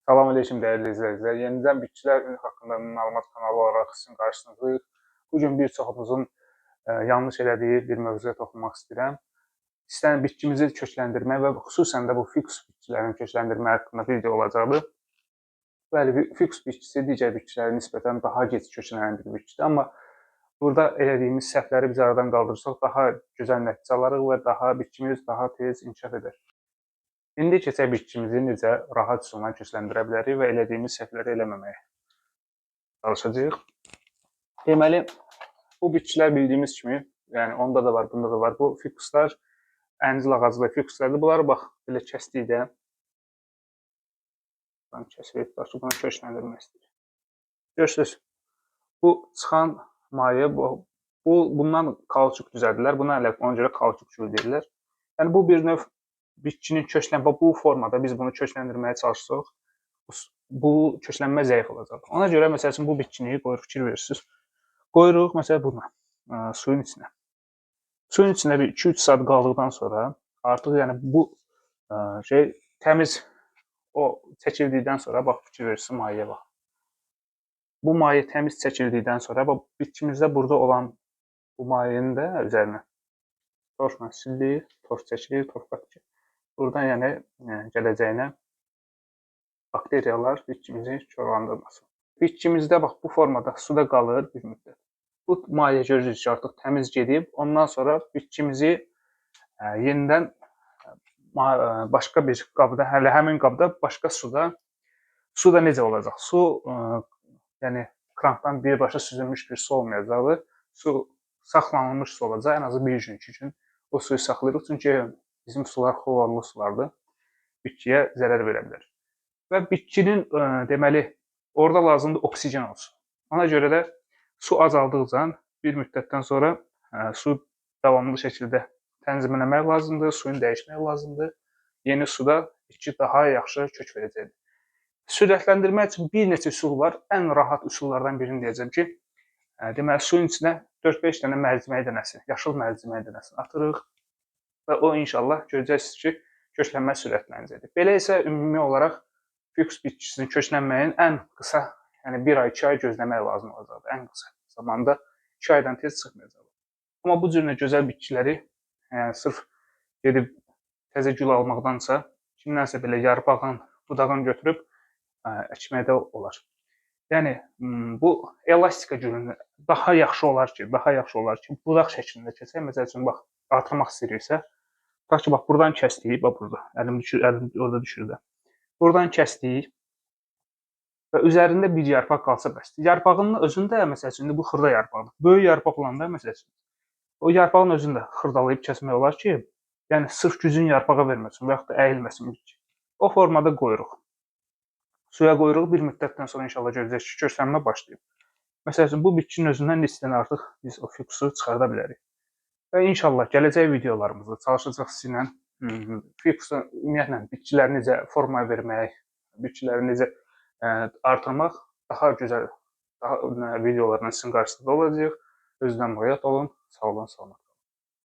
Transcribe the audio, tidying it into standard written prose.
Salam aleyküm dəyərli izləyicilər. Yenidən bitkilər haqqında məlumat kanalı olaraq sizin qarşınızdayıq. Bu gün bir çoxumuzun yanlış elədiyi bir mövzuya toxunmaq istəyirəm. İstəyən bitkimizi kökləndirmək və xüsusən də bu fiks bitkilərin kökləndirmə haqqında video olacaqdır. Bəli, fiks bitkisi digər bitkilərə nisbətən daha gec köklənən bir bitkidir, amma burada elədiyimiz səhvləri biz aradan qaldırsaq daha gözəl nəticə alarıq və bitkimiz daha tez inkişaf edər. İndi keçək bitkimizi necə rahat üsulla kökləndirə bilərik və elədiyimiz səhvləri eləməməyə çalışacağıq. Deməli, bu bitkilər bildiyimiz kimi, yəni onda da var, bunda da var. Bu fikuslar əncil ağaclı fikuslardır. Bunları bax, belə kəsdikdə kəsirik, başı bunu kökləndirmək istəyir. Görürsünüz, bu çıxan maye, bundan kauçuk düzəldirlər. Buna elə ona görə kauçuk gül deyirlər. Yəni bu bir növ bitkinin köklənmə bu formada biz bunu kökləndirməyə çalışsaq, bu köklənmə zəif olacaq. Ona görə məsəl üçün bu bitkini qoyuruq, fikir verirsiniz. Qoyuruq məsələn buna, suyun içinə. Suyun içində bir 2-3 saat qaldıqdan sonra artıq yəni bu təmiz o çəkildikdən sonra bax fikir verirsiniz mayəyə bax. Bu maye təmiz çəkildikdən sonra bax bitkimizdə burada olan bu mayenin də üzərinə torfla silirik, torf çəkilir, torf qatır. Buradan yəni gələcəyinə bakteriyalar bitkimizi korlandırmasın. Bitkimizdə bax bu formada suda qalır bir müddət. Bu maye görürüz ki, artıq təmiz gedib. Ondan sonra bitkimizi yenidən başqa bir qabda, hələ həmin qabda başqa suda necə olacaq? Su yəni krankdan birbaşa süzülmüş bir su olmayacaq. Su saxlanılmış su olacaq. Ən azı bir gün, 2 gün o suyu saxlayırıq. Çünki bizim sular xlorlu sulardır. Bitkiyə zərər verə bilər. Və bitkinin deməli orada lazımdır oksigen olsun. Ona görə də su azaldıqca bir müddətdən sonra su davamlı şəkildə tənzimləmək lazımdır, suyun dəyişmək lazımdır. Yeni suda bitki daha yaxşı kök verəcəkdir. Sürətləndirmək üçün bir neçə üsul var. Ən rahat üsullardan birini deyəcəm ki, deməli suyun içinə 4-5 dənə mərcimək dənəsi, yaşıl mərcimək dənəsini atırıq. Və o inşallah görəcəksiniz ki, köklənmə sürətlənəcəkdir. Belə isə ümumi olaraq fiks bitkisinin köklənməyin ən qısa, yəni 1 ay, 2 ay gözləmək lazım olacaqdır. Ən qısa zamanda 2 aydan tez çıxmayacaqdır. Amma bu cür gözəl bitkiləri sırf gedib təzə gül almaqdansa, kimdənsə belə yarpağın, budağını götürüb əkməkdə olar. Yəni bu elastika gülünü daha yaxşı olar ki, budaq şəklində keçək. Məsəl üçün bax, artırmaq istəyiriksə, tutaq ki, bax buradan kəsdik, bax burada. Əlim orada düşür də. Buradan kəsdik və üzərində bir yarpaq qalsa bəsdir. Yarpağının özündə məsəl üçün bu xırda yarpaqdır. Böyük yarpaq olanda məsəl üçün o yarpağın özünü də xırdalayıb kəsmək olar ki, yəni sırf gücün yarpağa verməsin və yaxud da əyilməsin bitki. O formada qoyuruq. Suya qoyuruq, bir müddətdən sonra inşallah görəcəksiniz ki, köklənmə başlayıb. Məsəl üçün bu bitkinin özündən neçədən artıq biz o fiksu çıxarda bilərik. Və inşallah gələcək videolarımızda çalışacaq sizinlə fiksu ümumiyyətlə bitkiləri necə formaya vermək, bitkiləri necə artırmaq daha gözəl videolarla sizin qarşınızda olacaq. Özünüzdən müğayət olun. Sağ olun, salamat.